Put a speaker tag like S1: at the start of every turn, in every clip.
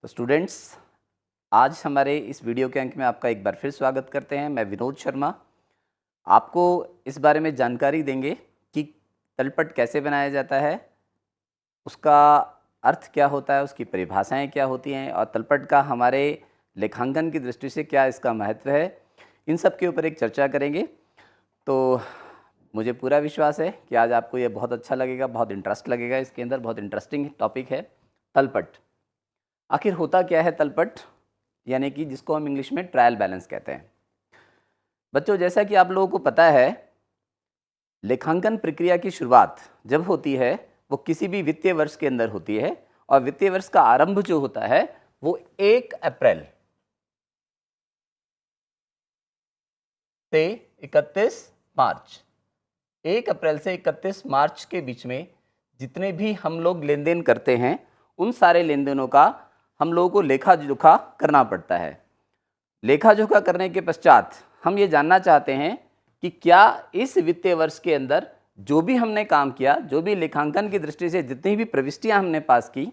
S1: तो स्टूडेंट्स, आज हमारे इस वीडियो के अंक में आपका एक बार फिर स्वागत करते हैं। मैं विनोद शर्मा आपको इस बारे में जानकारी देंगे कि तलपट कैसे बनाया जाता है, उसका अर्थ क्या होता है, उसकी परिभाषाएं क्या होती हैं और तलपट का हमारे लेखांकन की दृष्टि से क्या इसका महत्व है। इन सब के ऊपर एक चर्चा करेंगे। तो मुझे पूरा विश्वास है कि आज आपको ये बहुत अच्छा लगेगा, बहुत इंटरेस्ट लगेगा। इसके अंदर बहुत इंटरेस्टिंग टॉपिक है तलपट। आखिर होता क्या है तलपट, यानी कि जिसको हम इंग्लिश में ट्रायल बैलेंस कहते हैं। बच्चों, जैसा कि आप लोगों को पता है, लेखांकन प्रक्रिया की शुरुआत जब होती है वो किसी भी वित्तीय वर्ष के अंदर होती है और वित्तीय वर्ष का आरंभ जो होता है वो 1 अप्रैल से 31 मार्च 1 अप्रैल से 31 मार्च के बीच में जितने भी हम लोग लेन देन करते हैं उन सारे लेन देनों का हम लोगों को लेखा जोखा करना पड़ता है। लेखा जोखा करने के पश्चात हम ये जानना चाहते हैं कि क्या इस वित्तीय वर्ष के अंदर जो भी हमने काम किया, जो भी लेखांकन की दृष्टि से जितनी भी प्रविष्टियां हमने पास की,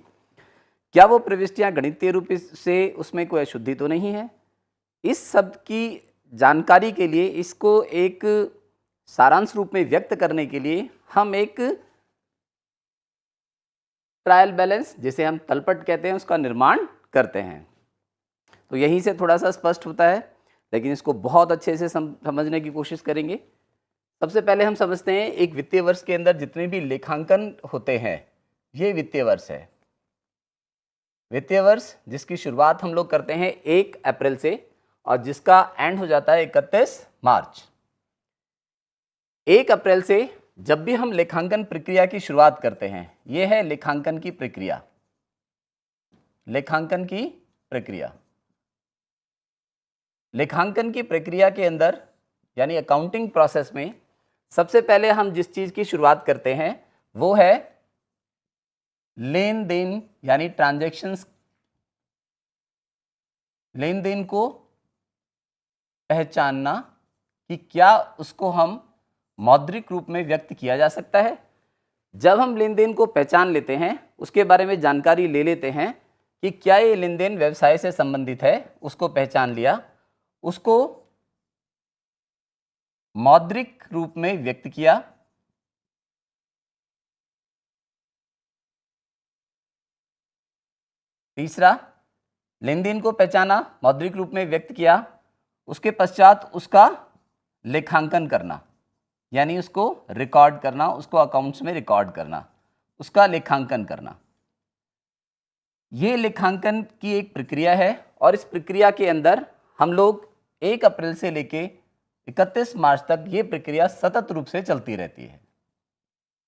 S1: क्या वो प्रविष्टियां गणितीय रूप से उसमें कोई अशुद्धि तो नहीं है। इस सब की जानकारी के लिए, इसको एक सारांश रूप में व्यक्त करने के लिए हम एक ट्रायल बैलेंस, जिसे हम तलपट कहते हैं, उसका निर्माण करते हैं। तो यहीं से थोड़ा सा स्पष्ट होता है, लेकिन इसको बहुत अच्छे से समझने की कोशिश करेंगे। सबसे पहले हम समझते हैं एक वित्तीय वर्ष के अंदर जितने भी लेखांकन होते हैं, ये वित्तीय वर्ष है। वित्तीय वर्ष जिसकी शुरुआत हम लोग करते हैं 1 अप्रैल से और जिसका एंड हो जाता है 31 मार्च। 1 अप्रैल से जब भी हम लेखांकन प्रक्रिया की शुरुआत करते हैं, यह है लेखांकन की प्रक्रिया। लेखांकन की प्रक्रिया, लेखांकन की प्रक्रिया के अंदर यानी अकाउंटिंग प्रोसेस में सबसे पहले हम जिस चीज की शुरुआत करते हैं वो है लेन देन, यानी ट्रांजैक्शंस। लेन देन को पहचानना कि क्या उसको हम मौद्रिक रूप में व्यक्त किया जा सकता है। जब हम लेन देन को पहचान लेते हैं, उसके बारे में जानकारी ले लेते हैं कि क्या ये लेन देन व्यवसाय से संबंधित है, उसको पहचान लिया, उसको मौद्रिक रूप में व्यक्त किया। तीसरा, लेन देन को पहचाना, मौद्रिक रूप में व्यक्त किया, उसके पश्चात उसका लेखांकन करना, यानी उसको रिकॉर्ड करना, उसको अकाउंट्स में रिकॉर्ड करना, उसका लेखांकन करना। ये लेखांकन की एक प्रक्रिया है और इस प्रक्रिया के अंदर हम लोग 1 अप्रैल से लेके 31 मार्च तक ये प्रक्रिया सतत रूप से चलती रहती है।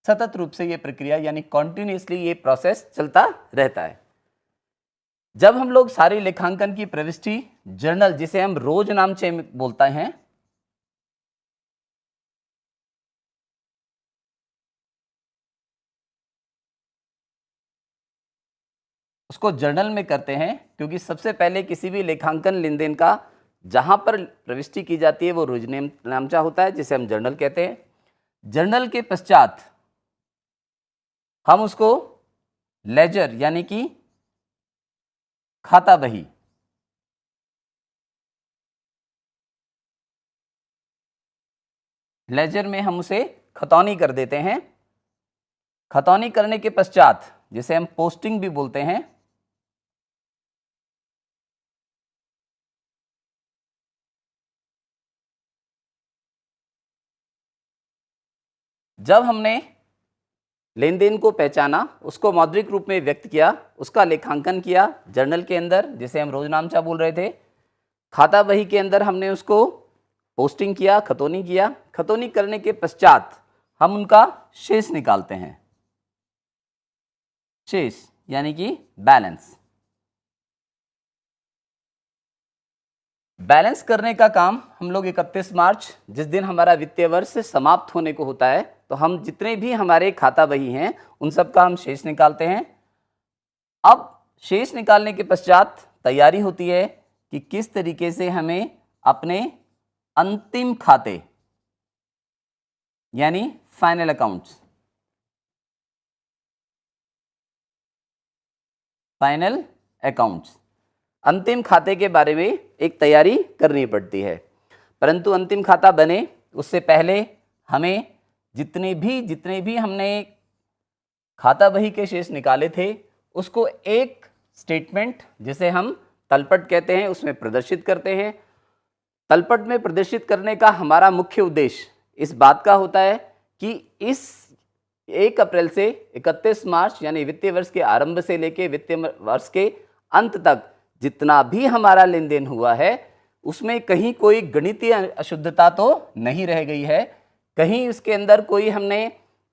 S1: सतत रूप से ये प्रक्रिया यानी कॉन्टिन्यूसली ये प्रोसेस चलता रहता है। जब हम लोग सारी लेखांकन की प्रविष्टि जर्नल, जिसे हम रोज नाम से बोलते हैं, उसको जर्नल में करते हैं, क्योंकि सबसे पहले किसी भी लेखांकन लेन देन का जहां पर प्रविष्टि की जाती है वो रोज नामचा होता है, जिसे हम जर्नल कहते हैं। जर्नल के पश्चात हम उसको लेजर यानी कि खाता बही, लेजर में हम उसे खतौनी कर देते हैं। खतौनी करने के पश्चात, जिसे हम पोस्टिंग भी बोलते हैं, जब हमने लेन देन को पहचाना, उसको मौद्रिक रूप में व्यक्त किया, उसका लेखांकन किया जर्नल के अंदर, जिसे हम रोजनामचा बोल रहे थे, खाता बही के अंदर हमने उसको पोस्टिंग किया, खतौनी किया। खतौनी करने के पश्चात हम उनका शेष निकालते हैं। शेष यानी कि बैलेंस। बैलेंस करने का काम हम लोग 31 मार्च, जिस दिन हमारा वित्तीय वर्ष समाप्त होने को होता है, तो हम जितने भी हमारे खाता बही हैं उन सब का हम शेष निकालते हैं। अब शेष निकालने के पश्चात तैयारी होती है कि किस तरीके से हमें अपने अंतिम खाते यानी फाइनल अकाउंट्स, फाइनल अकाउंट्स। अंतिम खाते के बारे में एक तैयारी करनी पड़ती है, परंतु अंतिम खाता बने उससे पहले हमें जितने भी हमने खाता बही के शेष निकाले थे उसको एक स्टेटमेंट, जिसे हम तलपट कहते हैं, उसमें प्रदर्शित करते हैं। तलपट में प्रदर्शित करने का हमारा मुख्य उद्देश्य इस बात का होता है कि इस 1 अप्रैल से 31 मार्च यानी वित्तीय वर्ष के आरंभ से लेकर वित्तीय वर्ष के अंत तक जितना भी हमारा लेन देन हुआ है उसमें कहीं कोई गणितीय अशुद्धता तो नहीं रह गई है, कहीं उसके अंदर कोई हमने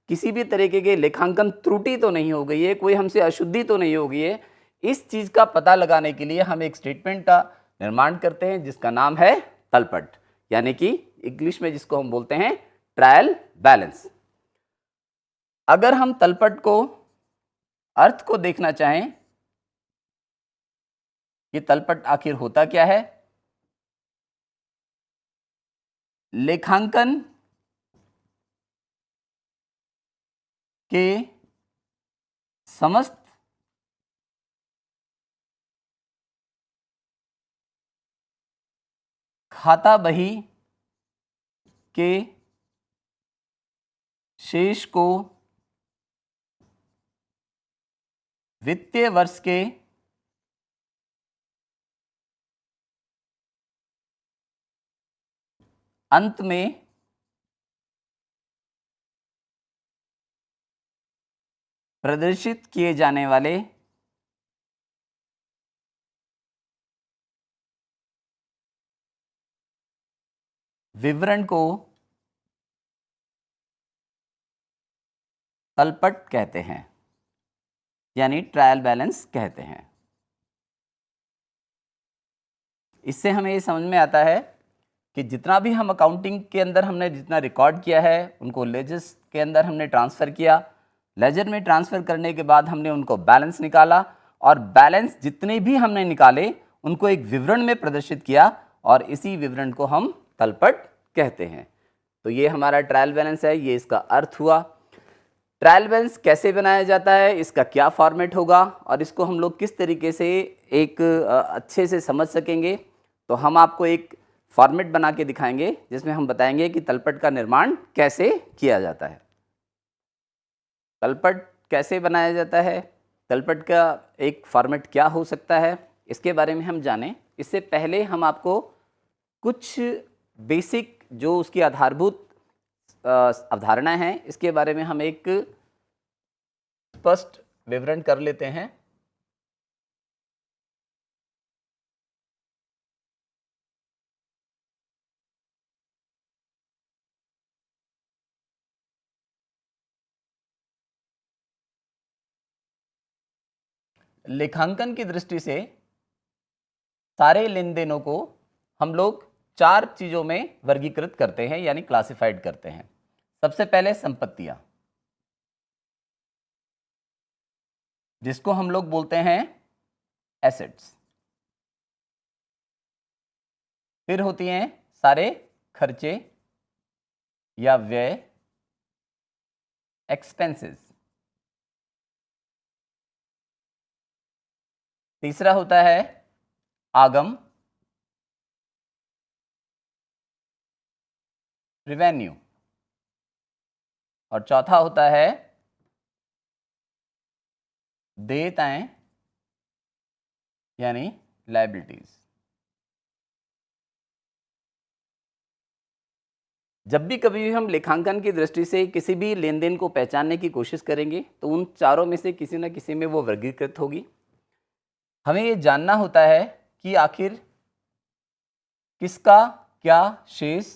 S1: किसी भी तरीके के लेखांकन त्रुटि तो नहीं हो गई है, कोई हमसे अशुद्धि तो नहीं हो गई है। इस चीज़ का पता लगाने के लिए हम एक स्टेटमेंट का निर्माण करते हैं जिसका नाम है तलपट, यानी कि इंग्लिश में जिसको हम बोलते हैं ट्रायल बैलेंस। अगर हम तलपट को अर्थ को देखना चाहें कि तलपट आखिर होता क्या है, लेखांकन के समस्त खाता बही के शेष को वित्तीय वर्ष के अंत में प्रदर्शित किए जाने वाले विवरण को तलपट कहते हैं, यानी ट्रायल बैलेंस कहते हैं। इससे हमें ये समझ में आता है कि जितना भी हम अकाउंटिंग के अंदर हमने जितना रिकॉर्ड किया है उनको लेजर्स के अंदर हमने ट्रांसफ़र किया, लेजर में ट्रांसफ़र करने के बाद हमने उनको बैलेंस निकाला और बैलेंस जितने भी हमने निकाले उनको एक विवरण में प्रदर्शित किया और इसी विवरण को हम तलपट कहते हैं। तो ये हमारा ट्रायल बैलेंस है, ये इसका अर्थ हुआ। ट्रायल बैलेंस कैसे बनाया जाता है, इसका क्या फॉर्मेट होगा और इसको हम लोग किस तरीके से एक अच्छे से समझ सकेंगे, तो हम आपको एक फॉर्मेट बना के दिखाएंगे जिसमें हम बताएंगे कि तलपट का निर्माण कैसे किया जाता है। तलपट कैसे बनाया जाता है, तलपट का एक फॉर्मेट क्या हो सकता है, इसके बारे में हम जानें। इससे पहले हम आपको कुछ बेसिक जो उसकी आधारभूत अवधारणा है इसके बारे में हम एक स्पष्ट विवरण कर लेते हैं। लेखांकन की दृष्टि से सारे लेन देनों को हम लोग 4 चीज़ों में वर्गीकृत करते हैं, यानी क्लासिफाइड करते हैं। सबसे पहले संपत्तियां, जिसको हम लोग बोलते हैं एसेट्स। फिर होती हैं सारे खर्चे या व्यय, एक्सपेंसेस। तीसरा होता है आगम, रिवेन्यू, और चौथा होता है देयताएं यानी लायबिलिटीज। जब भी कभी भी हम लेखांकन की दृष्टि से किसी भी लेन देन को पहचानने की कोशिश करेंगे तो उन चारों में से किसी न किसी में वो वर्गीकृत होगी। हमें ये जानना होता है कि आखिर किसका क्या शेष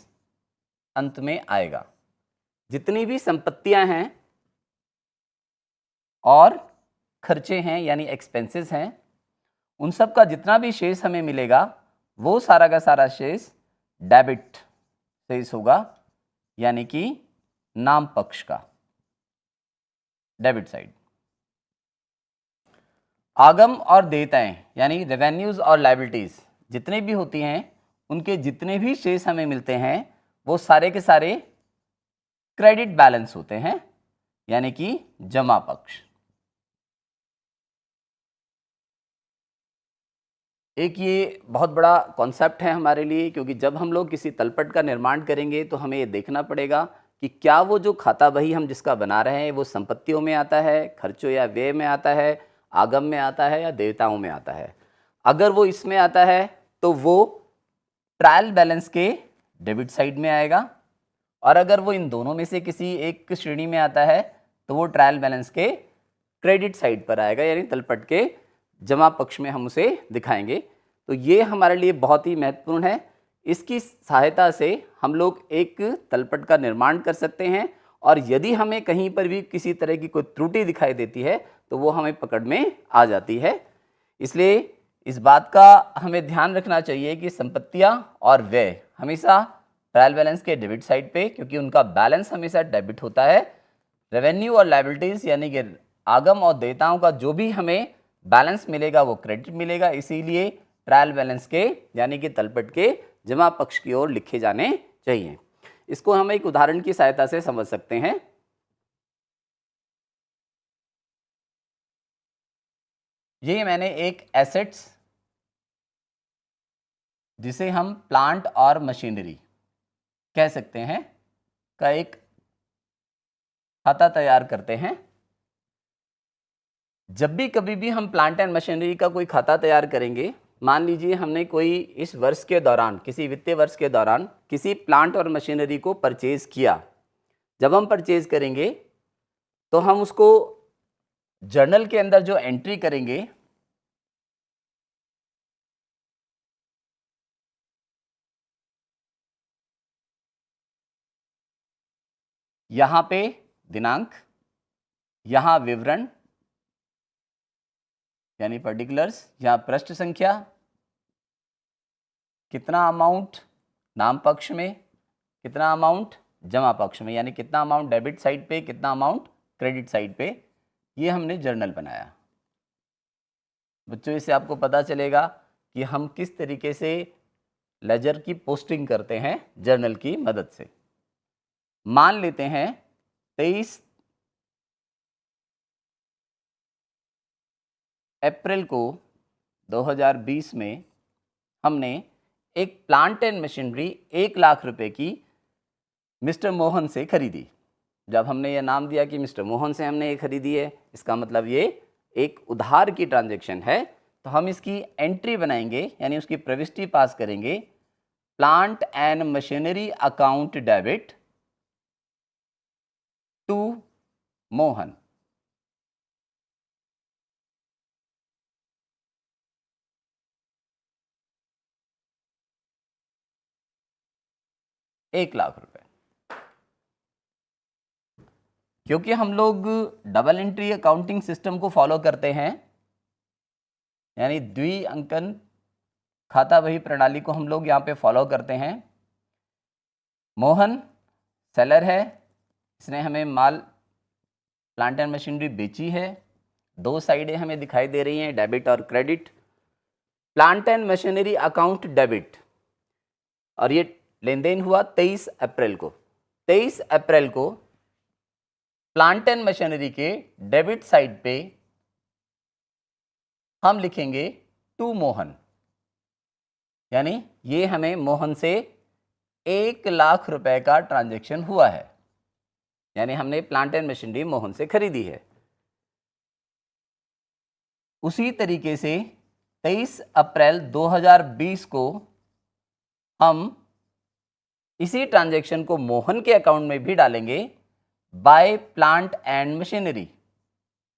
S1: अंत में आएगा। जितनी भी संपत्तियां हैं और खर्चे हैं यानी एक्सपेंसेस हैं, उन सब का जितना भी शेष हमें मिलेगा वो सारा का सारा शेष डेबिट शेष होगा, यानी कि नाम पक्ष का, डेबिट साइड। आगम और देयताएं यानी रेवेन्यूज और लायबिलिटीज जितने भी होती हैं उनके जितने भी शेष हमें मिलते हैं वो सारे के सारे क्रेडिट बैलेंस होते हैं, यानी कि जमा पक्ष। एक ये बहुत बड़ा कॉन्सेप्ट है हमारे लिए, क्योंकि जब हम लोग किसी तलपट का निर्माण करेंगे तो हमें ये देखना पड़ेगा कि क्या वो जो खाता बही हम जिसका बना रहे हैं वो संपत्तियों में आता है, खर्चों या व्यय में आता है, आगम में आता है या देयताओं में आता है। अगर वो इसमें आता है तो वो ट्रायल बैलेंस के डेबिट साइड में आएगा, और अगर वो इन दोनों में से किसी एक श्रेणी में आता है तो वो ट्रायल बैलेंस के क्रेडिट साइड पर आएगा, यानी तलपट के जमा पक्ष में हम उसे दिखाएंगे। तो ये हमारे लिए बहुत ही महत्वपूर्ण है। इसकी सहायता से हम लोग एक तलपट का निर्माण कर सकते हैं, और यदि हमें कहीं पर भी किसी तरह की कोई त्रुटि दिखाई देती है तो वो हमें पकड़ में आ जाती है। इसलिए इस बात का हमें ध्यान रखना चाहिए कि संपत्तियां और व्यय हमेशा ट्रायल बैलेंस के डेबिट साइड पे, क्योंकि उनका बैलेंस हमेशा डेबिट होता है। रेवेन्यू और लायबिलिटीज़ यानी कि आगम और देयताओं का जो भी हमें बैलेंस मिलेगा वो क्रेडिट मिलेगा। इसीलिए ट्रायल बैलेंस के यानी कि तलपट के जमा पक्ष की ओर लिखे जाने चाहिए। इसको हम एक उदाहरण की सहायता से समझ सकते हैं। ये मैंने एक एसेट्स जिसे हम प्लांट और मशीनरी कह सकते हैं का एक खाता तैयार करते हैं। जब भी कभी भी हम प्लांट एंड मशीनरी का कोई खाता तैयार करेंगे, मान लीजिए हमने कोई इस वर्ष के दौरान, किसी वित्तीय वर्ष के दौरान किसी प्लांट और मशीनरी को परचेज किया। जब हम परचेज करेंगे तो हम उसको जर्नल के अंदर जो एंट्री करेंगे, यहाँ पे दिनांक, यहाँ विवरण यानी पर्टिकुलर्स, यहाँ पृष्ठ संख्या, कितना अमाउंट नाम पक्ष में, कितना अमाउंट जमा पक्ष में, यानी कितना अमाउंट डेबिट साइड पे, कितना अमाउंट क्रेडिट साइड पे, ये हमने जर्नल बनाया। बच्चों, इससे आपको पता चलेगा कि हम किस तरीके से लेजर की पोस्टिंग करते हैं जर्नल की मदद से। मान लेते हैं 23 अप्रैल को 2020 में हमने एक प्लांट एंड मशीनरी 1 लाख रुपए की मिस्टर मोहन से खरीदी। जब हमने ये नाम दिया कि मिस्टर मोहन से हमने ये खरीदी है, इसका मतलब ये एक उधार की ट्रांजैक्शन है। तो हम इसकी एंट्री बनाएंगे, यानी उसकी प्रविष्टि पास करेंगे, plant and machinery account debit to Mohan. एक लाख रुपए। क्योंकि हम लोग डबल एंट्री अकाउंटिंग सिस्टम को फॉलो करते हैं, यानी द्विअंकन खाता बही प्रणाली को हम लोग यहाँ पे फॉलो करते हैं। मोहन सेलर है, इसने हमें माल प्लांट एंड मशीनरी बेची है। 2 साइडें हमें दिखाई दे रही हैं, डेबिट और credit. Plant and machinery account debit, और ये लेन देन हुआ 23 अप्रैल को। 23 अप्रैल को प्लांट एंड मशीनरी के डेबिट साइड पे हम लिखेंगे टू मोहन, यानी ये हमें मोहन से 1 लाख रुपए का ट्रांजैक्शन हुआ है, यानी हमने प्लांट एंड मशीनरी मोहन से खरीदी है। उसी तरीके से 23 अप्रैल 2020 को हम इसी ट्रांजैक्शन को मोहन के अकाउंट में भी डालेंगे, by plant and machinery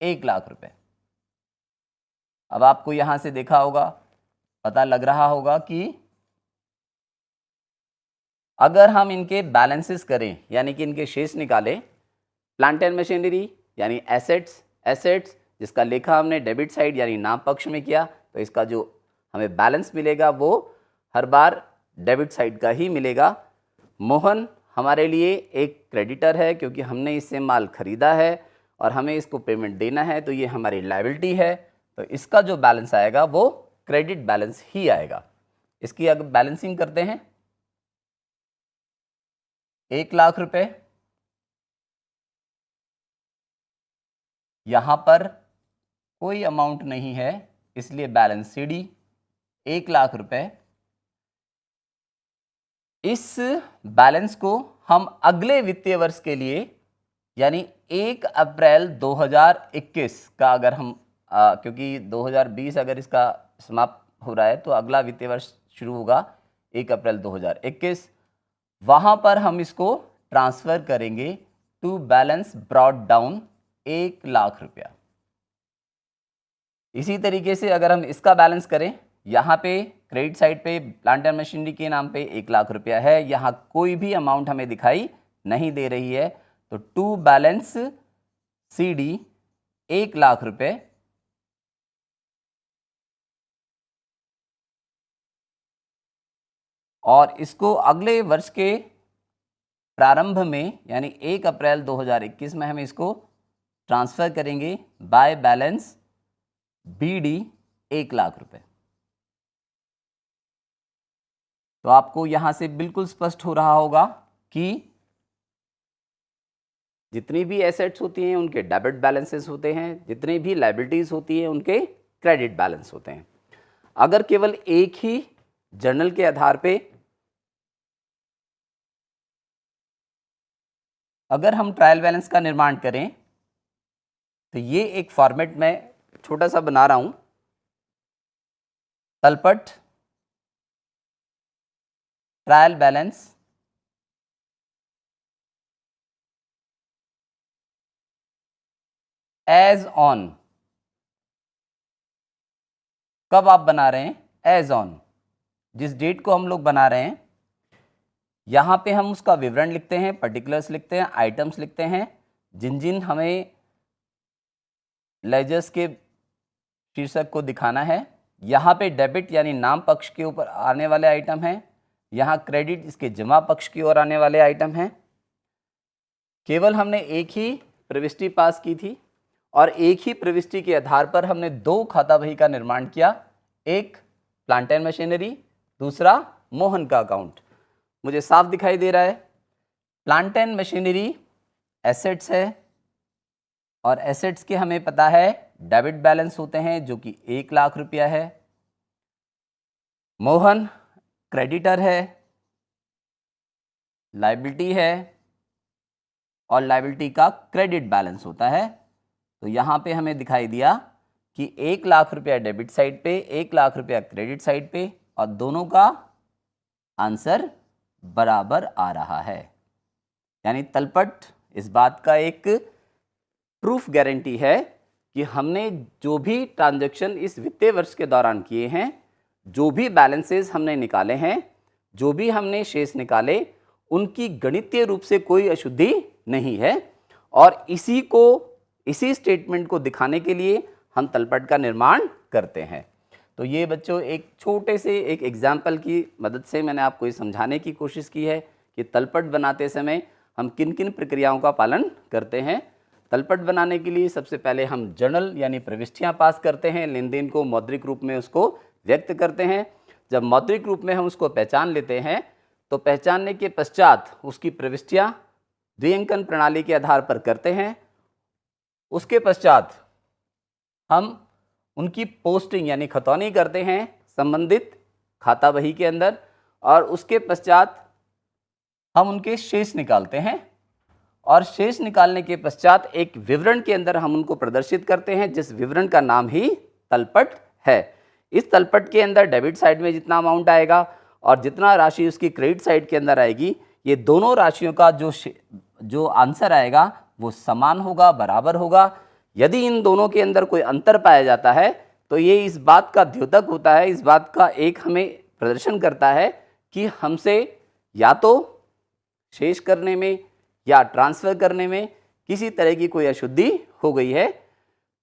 S1: 1 lakh रुपए। अब आपको यहां से देखा होगा, पता लग रहा होगा कि अगर हम इनके बैलेंसेस करें, यानी कि इनके शेष निकालें, प्लांट एंड मशीनरी यानी एसेट्स जिसका लेखा हमने डेबिट साइड यानी नाम पक्ष में किया, तो इसका जो हमें बैलेंस मिलेगा वो हर बार डेबिट साइड का ही मिलेगा। मोहन हमारे लिए एक क्रेडिटर है, क्योंकि हमने इससे माल खरीदा है और हमें इसको पेमेंट देना है, तो ये हमारी लायबिलिटी है। तो इसका जो बैलेंस आएगा वो क्रेडिट बैलेंस ही आएगा। इसकी अगर बैलेंसिंग करते हैं, 1 लाख रुपए, यहाँ पर कोई अमाउंट नहीं है, इसलिए बैलेंस सीडी। 1,00,000 रुपए, इस बैलेंस को हम अगले वित्तीय वर्ष के लिए यानी 1 अप्रैल 2021 का अगर हम क्योंकि 2020 अगर इसका समाप्त हो रहा है तो अगला वित्तीय वर्ष शुरू होगा 1 अप्रैल 2021, वहां पर हम इसको ट्रांसफर करेंगे टू बैलेंस ब्रॉट डाउन 1,00,000 रुपया। इसी तरीके से अगर हम इसका बैलेंस करें, यहाँ पे क्रेडिट साइड पे प्लांट एंड मशीनरी के नाम पे 1,00,000 रुपया है, यहाँ कोई भी अमाउंट हमें दिखाई नहीं दे रही है, तो टू बैलेंस CD 1,00,000 रुपए, और इसको अगले वर्ष के प्रारंभ में यानी 1 अप्रैल 2021 में हम इसको ट्रांसफर करेंगे बाय बैलेंस BD 1,00,000 रुपए। तो आपको यहां से बिल्कुल स्पष्ट हो रहा होगा कि जितनी भी एसेट्स होती हैं उनके डेबिट बैलेंसेस होते हैं, जितनी भी लायबिलिटीज होती हैं उनके क्रेडिट बैलेंस होते हैं। अगर केवल एक ही जर्नल के आधार पे अगर हम ट्रायल बैलेंस का निर्माण करें तो ये एक फॉर्मेट में छोटा सा बना रहा हूं, तलपट ट्रायल बैलेंस एज ऑन। कब आप बना रहे हैं? एज ऑन, जिस डेट को हम लोग बना रहे हैं यहां पे हम उसका विवरण लिखते हैं, पर्टिकुलर्स लिखते हैं, आइटम्स लिखते हैं, जिन जिन हमें लेजर्स के शीर्षक को दिखाना है। यहाँ पे डेबिट यानी नाम पक्ष के ऊपर आने वाले आइटम हैं, यहाँ क्रेडिट इसके जमा पक्ष की ओर आने वाले आइटम हैं। केवल हमने एक ही प्रविष्टि पास की थी और एक ही प्रविष्टि के आधार पर हमने दो खाता बही का निर्माण किया, एक प्लांट एंड मशीनरी, दूसरा मोहन का अकाउंट। मुझे साफ दिखाई दे रहा है, प्लांट एंड मशीनरी एसेट्स है और एसेट्स के हमें पता है डेबिट बैलेंस होते हैं जो कि 1,00,000 रुपया है। मोहन क्रेडिटर है, लायबिलिटी है और लायबिलिटी का क्रेडिट बैलेंस होता है। तो यहाँ पे हमें दिखाई दिया कि 1,00,000 रुपया डेबिट साइड पे, 1,00,000 रुपया क्रेडिट साइड पे, और दोनों का आंसर बराबर आ रहा है। यानी तलपट इस बात का एक प्रूफ गारंटी है कि हमने जो भी ट्रांजैक्शन इस वित्तीय वर्ष के दौरान किए हैं, जो भी बैलेंसेस हमने निकाले हैं, जो भी हमने शेष निकाले, उनकी गणितीय रूप से कोई अशुद्धि नहीं है। और इसी स्टेटमेंट को दिखाने के लिए हम तलपट का निर्माण करते हैं। तो ये बच्चों एक छोटे से एक एग्जाम्पल की मदद से मैंने आपको ये समझाने की कोशिश की है कि तलपट बनाते समय हम किन किन प्रक्रियाओं का पालन करते हैं। तलपट बनाने के लिए सबसे पहले हम जर्नल यानी प्रविष्टियां पास करते हैं, लेन देन को मौद्रिक रूप में उसको व्यक्त करते हैं। जब मौद्रिक रूप में हम उसको पहचान लेते हैं तो पहचानने के पश्चात उसकी प्रविष्टियां द्विअंकन प्रणाली के आधार पर करते हैं। उसके पश्चात हम उनकी पोस्टिंग यानी खतौनी करते हैं संबंधित खाता बही के अंदर, और उसके पश्चात हम उनके शेष निकालते हैं, और शेष निकालने के पश्चात एक विवरण के अंदर हम उनको प्रदर्शित करते हैं, जिस विवरण का नाम ही तलपट है। इस तलपट के अंदर डेबिट साइड में जितना अमाउंट आएगा और जितना राशि उसकी क्रेडिट साइड के अंदर आएगी, ये दोनों राशियों का जो आंसर आएगा वो समान होगा, बराबर होगा। यदि इन दोनों के अंदर कोई अंतर पाया जाता है तो ये इस बात का द्योतक होता है, इस बात का एक हमें प्रदर्शन करता है कि हमसे या तो शेष करने में या ट्रांसफ़र करने में किसी तरह की कोई अशुद्धि हो गई है।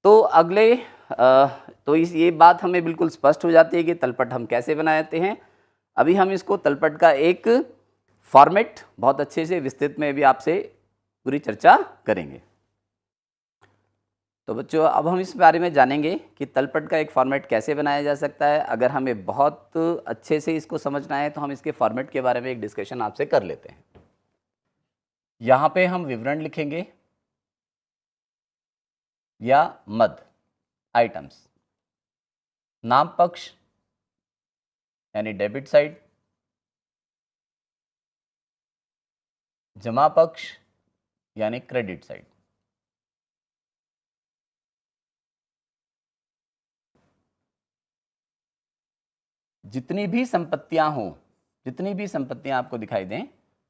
S1: तो ये बात हमें बिल्कुल स्पष्ट हो जाती है कि तलपट हम कैसे बनाते हैं। अभी हम इसको तलपट का एक फॉर्मेट बहुत अच्छे से विस्तृत में भी आपसे पूरी चर्चा करेंगे। तो बच्चों अब हम इस बारे में जानेंगे कि तलपट का एक फॉर्मेट कैसे बनाया जा सकता है। अगर हमें बहुत अच्छे से इसको समझना है तो हम इसके फॉर्मेट के बारे में एक डिस्कशन आपसे कर लेते हैं। यहाँ पे हम विवरण लिखेंगे या मद आइटम्स, नाम पक्ष यानी डेबिट साइड, जमा पक्ष यानी क्रेडिट साइड। जितनी भी संपत्तियां हों, जितनी भी संपत्तियां आपको दिखाई दें,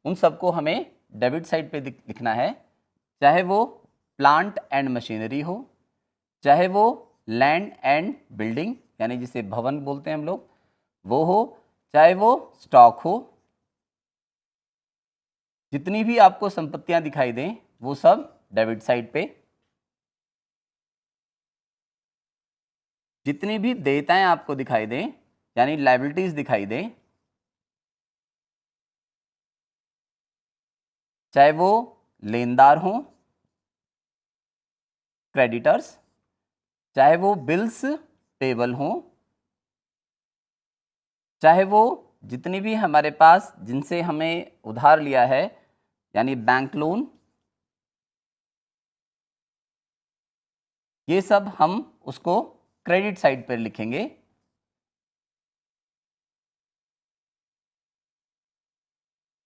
S1: उन सबको हमें डेबिट साइड पे लिखना है। चाहे वो प्लांट एंड मशीनरी हो, चाहे वो लैंड एंड बिल्डिंग यानी जिसे भवन बोलते हैं हम लोग वो हो, चाहे वो स्टॉक हो, जितनी भी आपको संपत्तियां दिखाई दें वो सब डेबिट साइड पे। जितनी भी देयताएं आपको दिखाई दें यानी लायबिलिटीज दिखाई दें, चाहे वो लेनदार हों, क्रेडिटर्स, चाहे वो बिल्स पेबल हों, चाहे वो जितनी भी हमारे पास जिनसे हमें उधार लिया है यानी बैंक लोन, ये सब हम उसको क्रेडिट साइड पर लिखेंगे।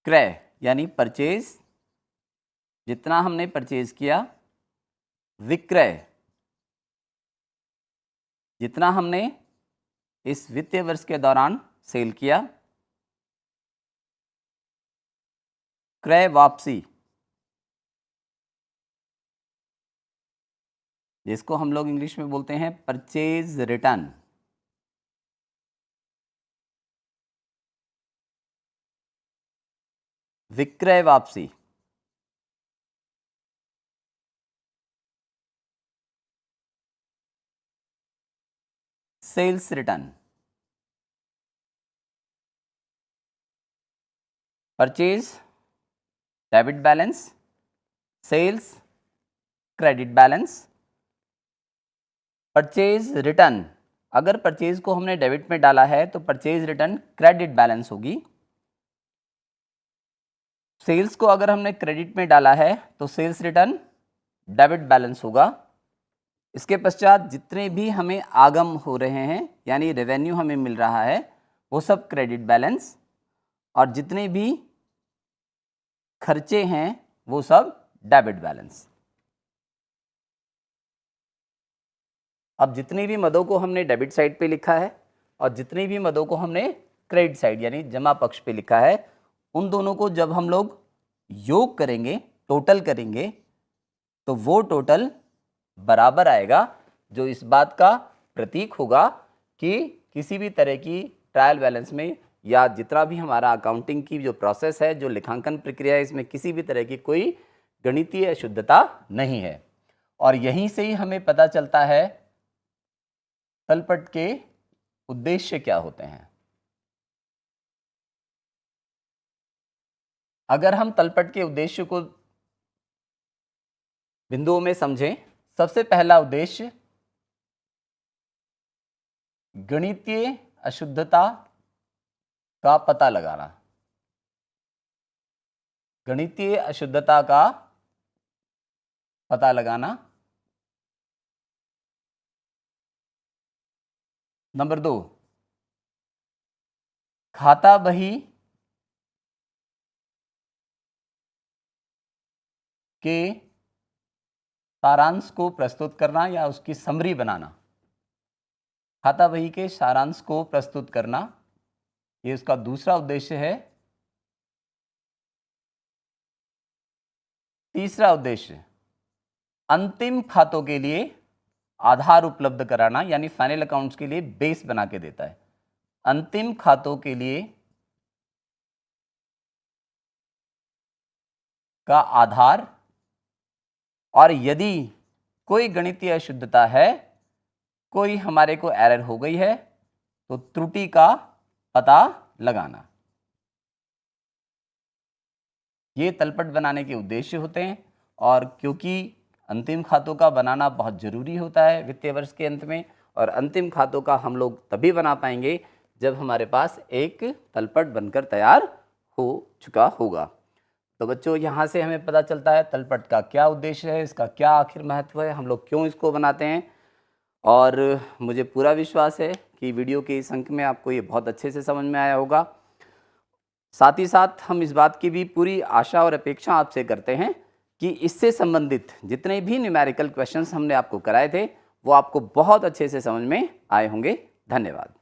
S1: क्रय यानी परचेज, जितना हमने परचेज किया। विक्रय, जितना हमने इस वित्तीय वर्ष के दौरान सेल किया। क्रय वापसी, जिसको हम लोग इंग्लिश में बोलते हैं परचेज रिटर्न। विक्रय वापसी, sales return. Purchase debit balance, sales credit balance. Purchase return, अगर परचेज को हमने डेबिट में डाला है तो परचेज रिटर्न क्रेडिट बैलेंस होगी। सेल्स को अगर हमने क्रेडिट में डाला है तो सेल्स रिटर्न डेबिट बैलेंस होगा। इसके पश्चात जितने भी हमें आगम हो रहे हैं यानी रेवेन्यू हमें मिल रहा है वो सब क्रेडिट बैलेंस, और जितने भी खर्चे हैं वो सब डेबिट बैलेंस। अब जितनी भी मदों को हमने डेबिट साइड पे लिखा है और जितनी भी मदों को हमने क्रेडिट साइड यानी जमा पक्ष पे लिखा है, उन दोनों को जब हम लोग योग करेंगे, टोटल करेंगे, तो वो टोटल बराबर आएगा, जो इस बात का प्रतीक होगा कि किसी भी तरह की ट्रायल बैलेंस में या जितना भी हमारा अकाउंटिंग की जो प्रोसेस है, जो लेखांकन प्रक्रिया है, इसमें किसी भी तरह की कोई गणितीय अशुद्धता नहीं है। और यहीं से ही हमें पता चलता है तलपट के उद्देश्य क्या होते हैं। अगर हम तलपट के उद्देश्य को बिंदुओं में समझें, सबसे पहला उद्देश्य गणितीय अशुद्धता का पता लगाना। गणितीय अशुद्धता का पता लगाना। नंबर 2, खाता बही के सारांश को प्रस्तुत करना या उसकी समरी बनाना। खाता बही के सारांश को प्रस्तुत करना, ये उसका दूसरा उद्देश्य है। तीसरा उद्देश्य अंतिम खातों के लिए आधार उपलब्ध कराना, यानी फाइनल अकाउंट्स के लिए बेस बना के देता है। अंतिम खातों के लिए का आधार, और यदि कोई गणितीय अशुद्धता है, कोई हमारे को एरर हो गई है, तो त्रुटि का पता लगाना। ये तलपट बनाने के उद्देश्य होते हैं। और क्योंकि अंतिम खातों का बनाना बहुत ज़रूरी होता है वित्तीय वर्ष के अंत में, और अंतिम खातों का हम लोग तभी बना पाएंगे जब हमारे पास एक तलपट बनकर तैयार हो चुका होगा। तो बच्चों, यहाँ से हमें पता चलता है तलपट का क्या उद्देश्य है, इसका क्या आखिर महत्व है, हम लोग क्यों इसको बनाते हैं। और मुझे पूरा विश्वास है कि वीडियो के इस अंक में आपको ये बहुत अच्छे से समझ में आया होगा। साथ ही साथ हम इस बात की भी पूरी आशा और अपेक्षा आपसे करते हैं कि इससे संबंधित जितने भी न्यूमेरिकल क्वेश्चंस हमने आपको कराए थे वो आपको बहुत अच्छे से समझ में आए होंगे। धन्यवाद।